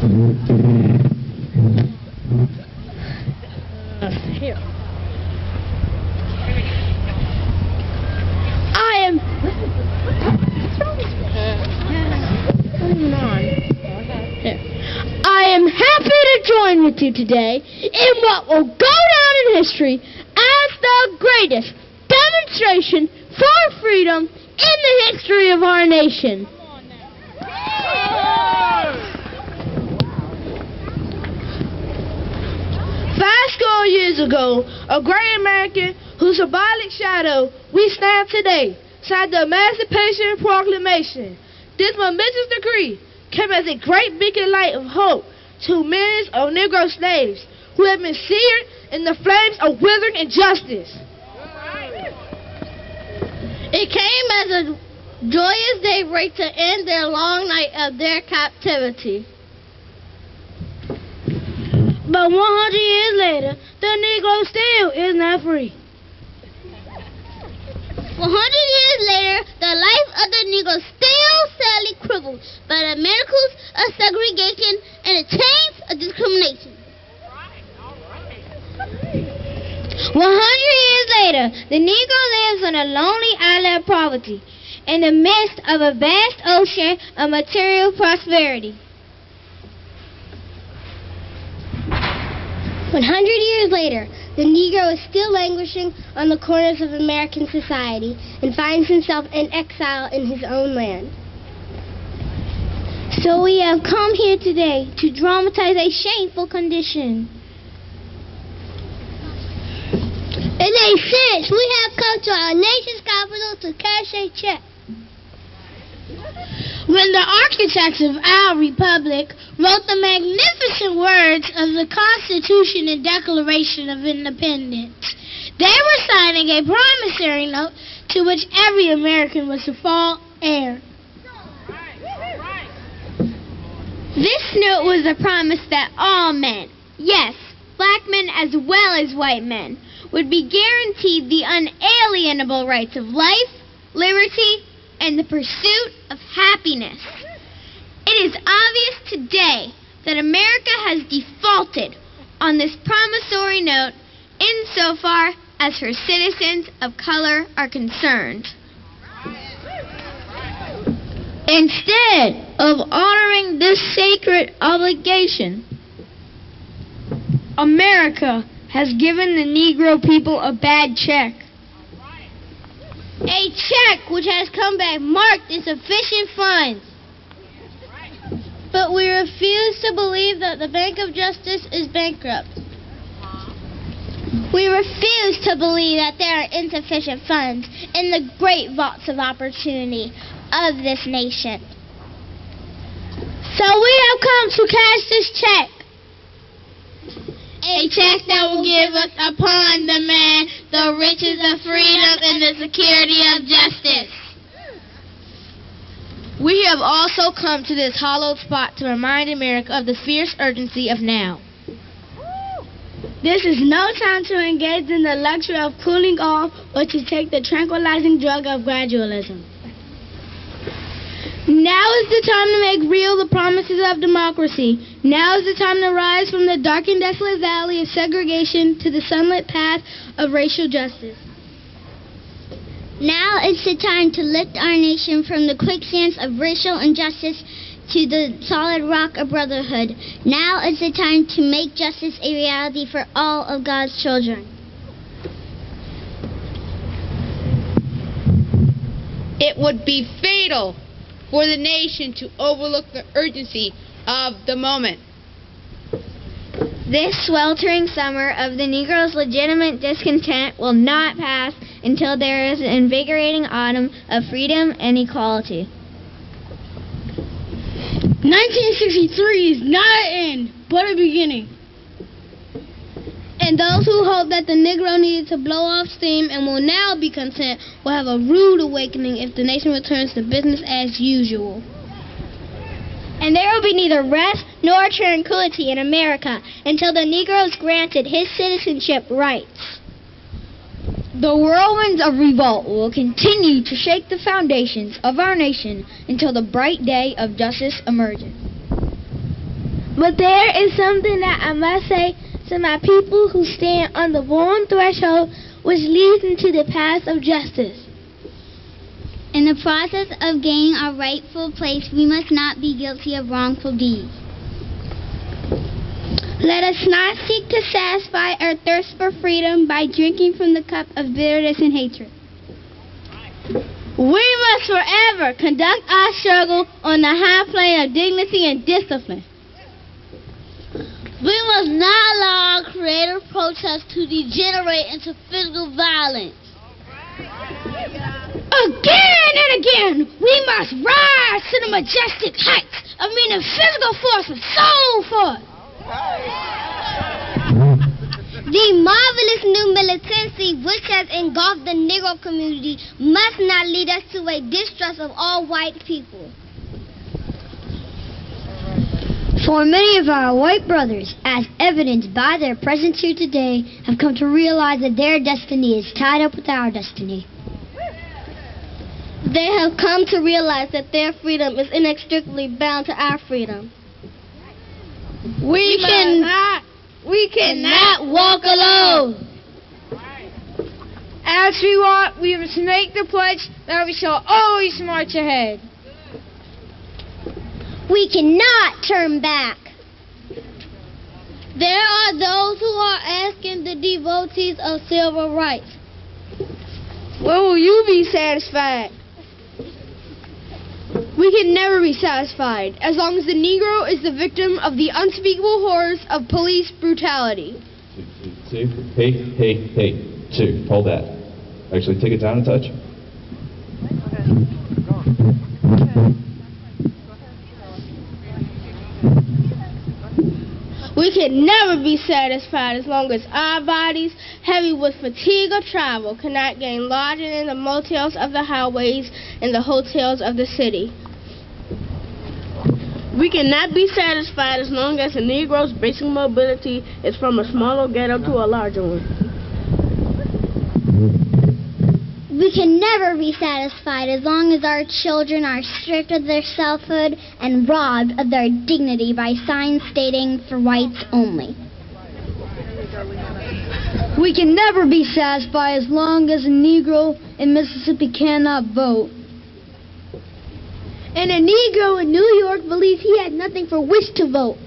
Here. I am. I am happy to join with you today in what will go down in history as the greatest demonstration for freedom in the history of our nation. Fourscore years ago, a great American whose symbolic shadow we stand today signed the Emancipation Proclamation. This momentous decree came as a great beacon light of hope to millions of Negro slaves who had been seared in the flames of withering injustice. It came as a joyous daybreak to end their long night of their captivity. But 100 years later, the Negro still is not free. 100 years later, the life of the Negro still sadly crippled by the manacles of segregation and the chains of discrimination. 100 years later, the Negro lives on a lonely island of poverty in the midst of a vast ocean of material prosperity. 100 years later, the Negro is still languishing on the corners of American society and finds himself in exile in his own land. So we have come here today to dramatize a shameful condition. In a sense, we have come to our nation's capital to cash a check. When the architects of our republic wrote the magnificent words of the Constitution and Declaration of Independence, they were signing a promissory note to which every American was to fall heir. This note was a promise that all men, yes, black men as well as white men, would be guaranteed the unalienable rights of life, liberty, and the pursuit of happiness. It is obvious today that America has defaulted on this promissory note insofar as her citizens of color are concerned. Instead of honoring this sacred obligation, America has given the Negro people a bad check. A check which has come back marked insufficient funds. But we refuse to believe that the Bank of Justice is bankrupt. We refuse to believe that there are insufficient funds in the great vaults of opportunity of this nation. So we have come to cash this check. A check that will give us upon demand the riches of freedom and the security of justice. We have also come to this hallowed spot to remind America of the fierce urgency of now. This is no time to engage in the luxury of cooling off or to take the tranquilizing drug of gradualism. Now is the time to make real the promises of democracy. Now is the time to rise from the dark and desolate valley of segregation to the sunlit path of racial justice. Now is the time to lift our nation from the quicksands of racial injustice to the solid rock of brotherhood. Now is the time to make justice a reality for all of God's children. It would be fatal for the nation to overlook the urgency of the moment. This sweltering summer of the Negro's legitimate discontent will not pass until there is an invigorating autumn of freedom and equality. 1963 is not an end, but a beginning. And those who hope that the Negro needed to blow off steam and will now be content will have a rude awakening if the nation returns to business as usual. And there will be neither rest nor tranquility in America until the Negro is granted his citizenship rights. The whirlwinds of revolt will continue to shake the foundations of our nation until the bright day of justice emerges. But there is something that I must say to my people who stand on the warm threshold which leads into the path of justice. In the process of gaining our rightful place, we must not be guilty of wrongful deeds. Let us not seek to satisfy our thirst for freedom by drinking from the cup of bitterness and hatred. We must forever conduct our struggle on the high plane of dignity and discipline. We must not allow our creative protest to degenerate into physical violence. Again and again, we must rise to the majestic heights of meeting physical force with soul force. The marvelous new militancy which has engulfed the Negro community must not lead us to a distrust of all white people. For many of our white brothers, as evidenced by their presence here today, have come to realize that their destiny is tied up with our destiny. They have come to realize that their freedom is inextricably bound to our freedom. We cannot walk alone. As we walk, we must make the pledge that we shall always march ahead. We cannot turn back. There are those who are asking the devotees of civil rights, when will you be satisfied? We can never be satisfied as long as the Negro is the victim of the unspeakable horrors of police brutality. Two. Hey. Two. Hold that. Actually, take it down a touch. We can never be satisfied as long as our bodies, heavy with fatigue or travel, cannot gain lodging in the motels of the highways and the hotels of the city. We cannot be satisfied as long as the Negro's basic mobility is from a smaller ghetto to a larger one. We can never be satisfied as long as our children are stripped of their selfhood and robbed of their dignity by signs stating "for whites only." We can never be satisfied as long as a Negro in Mississippi cannot vote. And a Negro in New York believes he had nothing for which to vote.